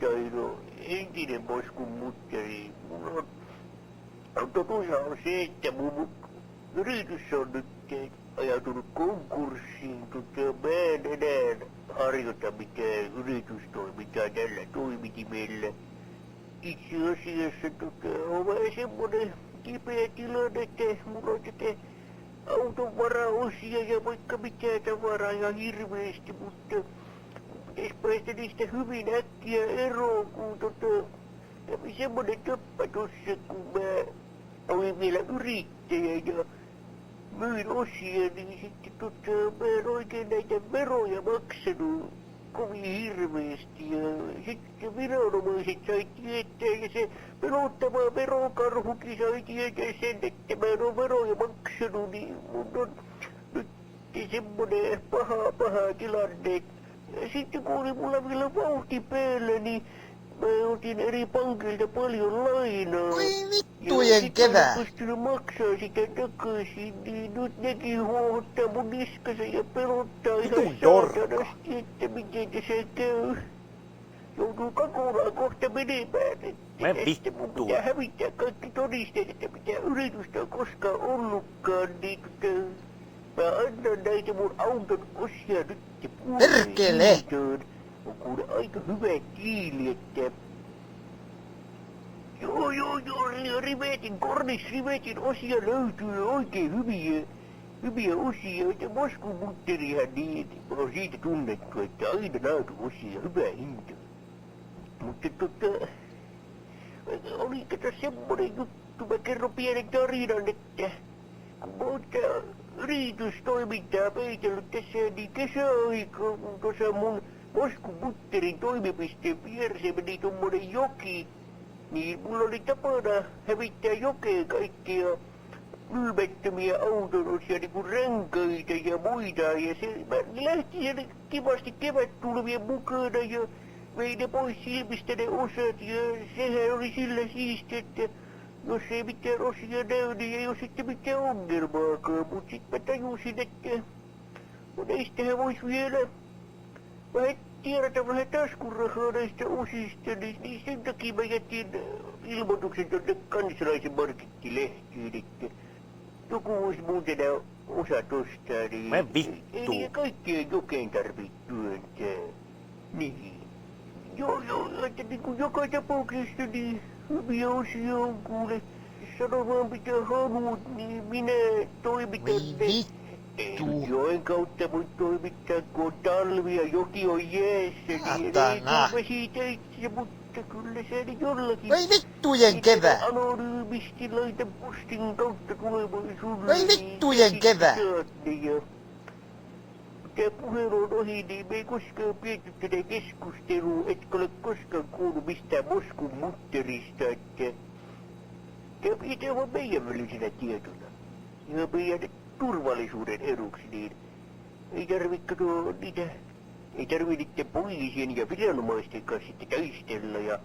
Tairo, entinen poskun mutteri. Totuus on se, että mun yritys on nyt ajautunut konkurssiin. Mä en enää harjoita mitään yritystoimintaa tällä toimitimellä. Itse asiassa on vähän semmonen kipeä tilanne, että mulla on tätä auton varaosia ja vaikka mitään tavaraa ihan hirveesti, mutta pitäis päästä niistä hyvin äkkiä eroon, kun kävi semmonen töppä tossa, kun mä olin vielä yrittäjä ja myin osia, niin sitten mä en oikein näitä veroja maksanut kovin hirveesti ja sitten viranomaiset sai tietää ja se pelottava verokarhukin sai tietää sen, että mä en oo veroja maksanut, niin mun on nyt semmonen paha tilanne. Ja sitten kun oli mulla vielä vauhti päällä, niin mä otin eri pankilta paljon lainaa. Oi vittujen kevää! Ja sit mä en pystynyt maksaa sitä takaisin, niin nyt nekin huohottaa mun niskansa ja pelottaa ihan saatanasti, että miten tässä käy. Joutuu kakulaan kohta menemään, että mun pitää hävittää kaikki todisteet, että mitään yritystä on koskaan ollutkaan, niin mä annan näitä mun auton osia nyt Perkele! On kuule aika hyvä diili, että joo, kornisrivetin osia löytyy oikein hyviä osia, että Moskun-mutterihan niin, on siitä tunnettu, että aina laatu osia hyvä hinta. Mutta oli kato semmonen juttu, mä kerron pienen tarinan, että kun mä oon tää yritystoimintaa peitellyt tässä niin kesäaikaa, kun tuossa mun Moskun-mutterin toimipisteen vieressä meni tommonen joki, niin mulla oli tapana hävittää jokeen kaikkia myymättömiä autonosia, niinku renkaita ja muita, ja mä lähti siellä kivasti kevättulvien mukana ja vei ne pois silmistä ne osat, ja sehän oli sillä siistiä, että jos ei mitään osia näy, niin ei oo sitten mitään ongelmaakaan, mut sit mä tajusin, että näistähän vois vielä vähän tiedätä vähän taskurahaa näistä osista, niin sen takia mä jätin ilmoituksen tonne Kansalaisen markettilehtiin, että joku vois muuten osat ostaa, niin ei niitä kaikkea jokeen tarvii työntää. Niin. Joo, että niinku joka tapauksessa niin hyviä osia on kuule. Sano vaan mitä haluut, niin minä toimitan ne. Joen kautta voi toimittaa, kun on talvi ja joki on jäässä, niin ei tule siitä itse, mutta kyllä se jollakin. Oi vittujen kevää! Anonyymisti laita postin kautta tulemaan sulle. Oi vittujen kevää! Tää puhelu on ohi, niin me ei koskaan pietty tätä keskustelua, etkä ole koskaan kuullut mistään Moskun mutterista, että tää pitää vaan meidän välisenä tietona. Ja meidän turvallisuuden eduksi, niin ei tarvii niiden poliisien ja viranomaisten kanssa sitten taistella, ja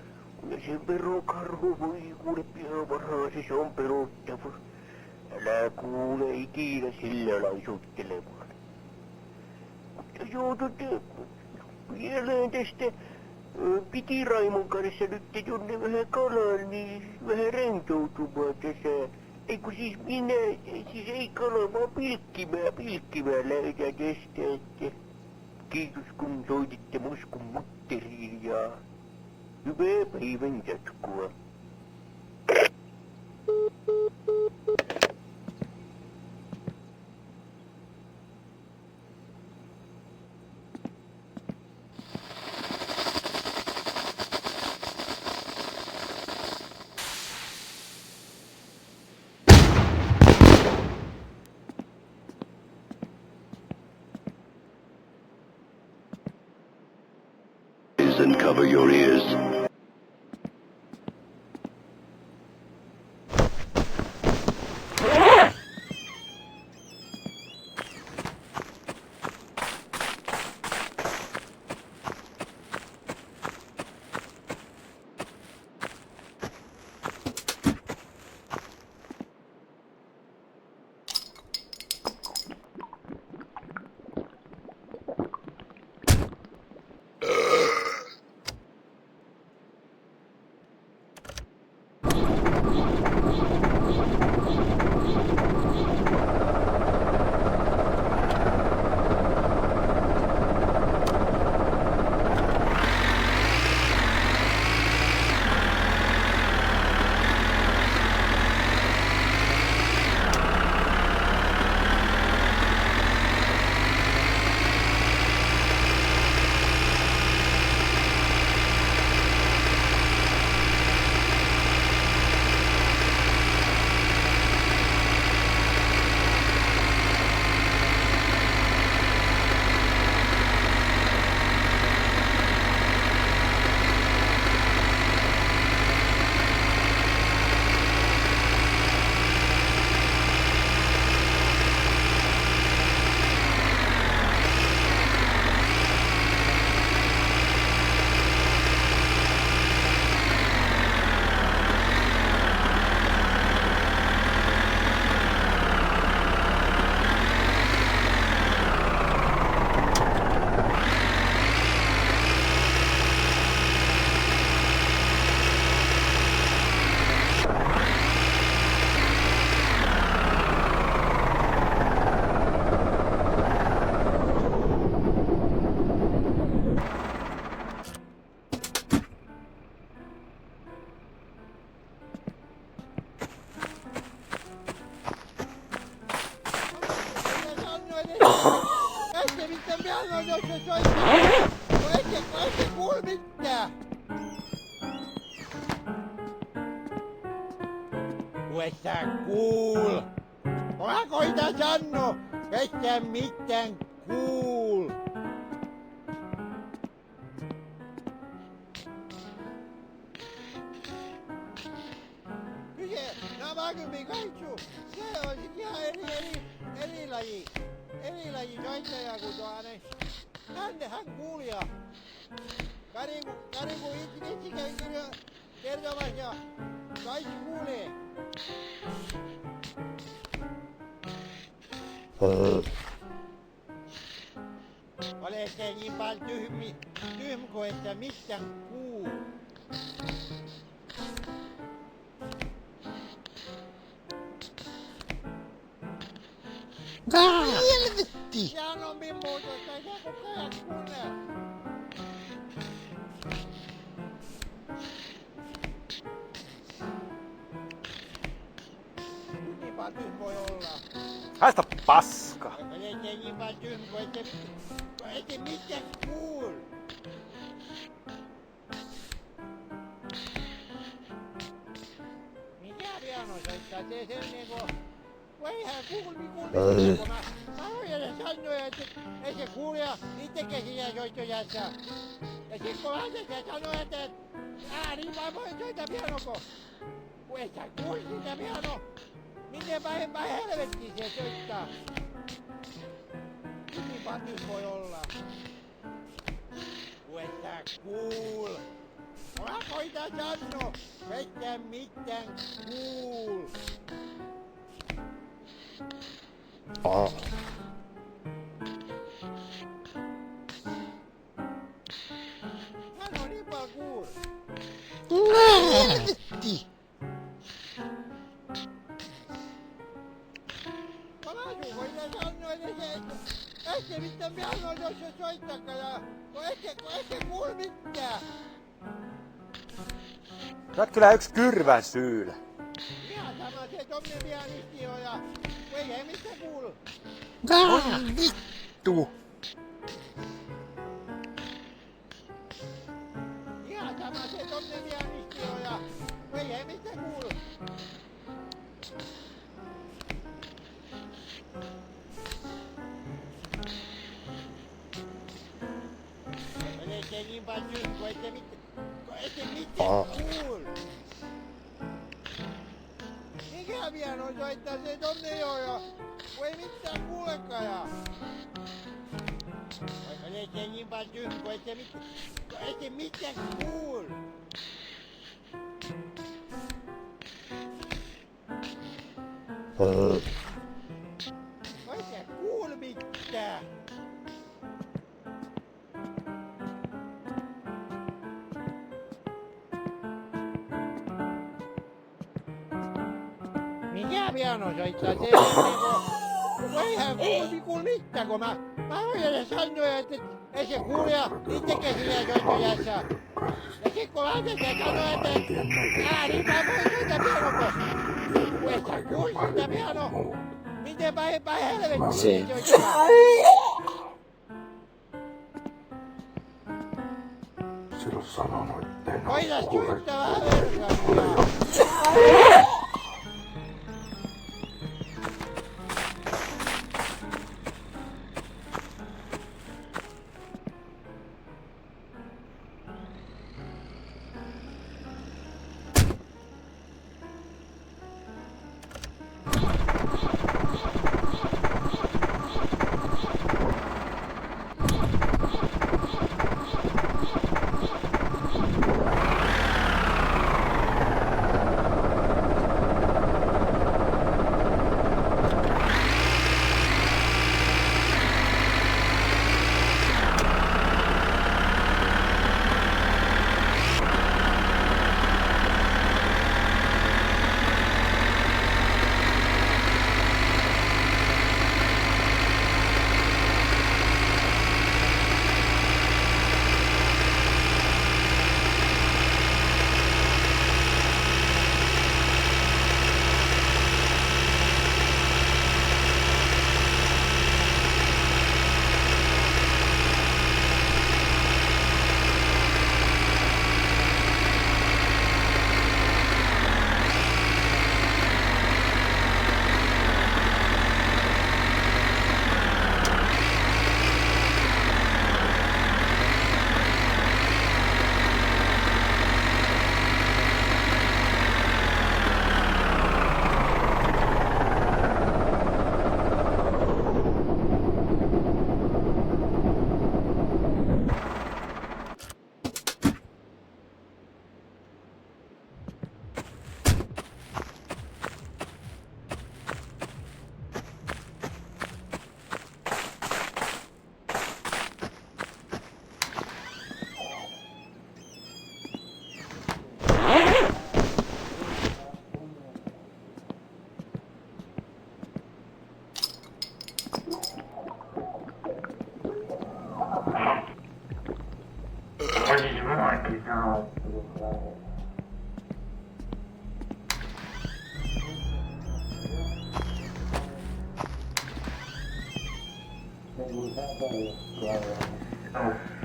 se verokarhu voi kuule pian varhaasi, se on pelottava. Älä kuule ikinä sillä lailla suttelemaan. Joo, vielä tästä piti Raimon kanssa nyt jonne vähän kalaan, niin vähän rentoutumaan tässä. Ei kun siis ei kalaa, vaan pilkkimään lähdetään tästä, että kiitos kun soititte Moskun mutteriin ja hyvää päivän jatkoa. And cover your ears. mitään. Et sä kuul. Mä koitan sanoo, et sä mitään kuul. Kyse, Navakymi Kaitsu, se on ihan eri laji soittaja kuin tuonne. Hän kuulija. Kariku itse käy kertomassa ja kaikki kuulee. Olette niin paljon tyhmko, että mitään kuul. Helvetti! Sehän on muuta, että ei saa koko ajan kuunnella. Niin paljon tyhmä voi olla. Haista paska! Olette niin paljon tyhmä, ette mitään kuul. Mikä piano soittaa? Se sen niinku... Eihän kuulmi, kun mä hoidan sanoin, että ei se kuulija itsekin siinä soittojassa. Ja sit kun lähdetään sanoi, että niin mä voin soittaa pianoko. Kun et sä kuuli sitä piano, miten päin helvettiin se soittaa. Niin paljon voi olla. Kun et sä kuul. Mä koitan sanoa, et sä mitään kuul. Hän on niin paljon kuul. Helvetti! Kalasu koitan sanoa, että ette mitään pianoa tuossa soittakaan, kun ette kuul mitään. Sä oot kyllä yks kyrvän syylä. Ihan sama se tommonen pianisti on ja ei mitään kuulu. Vittu! Ihan sama se tommonen pianisti on ja ei mitään kuulu. Olette niin paljon kun ette mitään kuul. Mikä piano soittaa se tonne jo ja kun ei mitään kuulekaan ja... Olette niin paljon kun ette mitään kuul. Ette kuul mitään. Mikä piano soittaa se niinku... Eihän kuul mitään, kun mä hoidan sanoin, että ei se kuulija itsekin siinä soittojassa. Ja sit kun lähdetään sanoi, että niin mä voin soittaa pianoko. Kun et sä kuul sitä piano, miten päin helvettiin se soittaa. Sillä sanonut, etten Koita syyttää vähän verkkaria.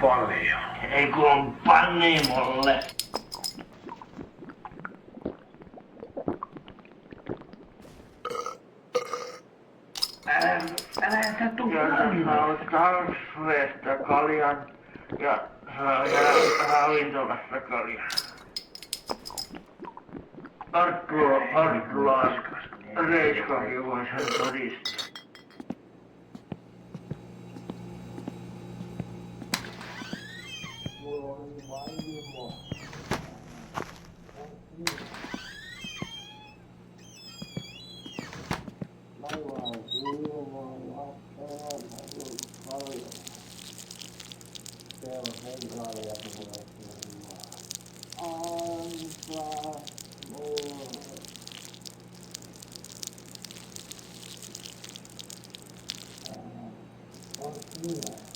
Paljon. Ei kun on Panimolle. Älä sä tuu Salsveesta kaljan ja ravintolasta kaljan. Arttu Laskas. Reiskakin voi sen todistaa. Yeah.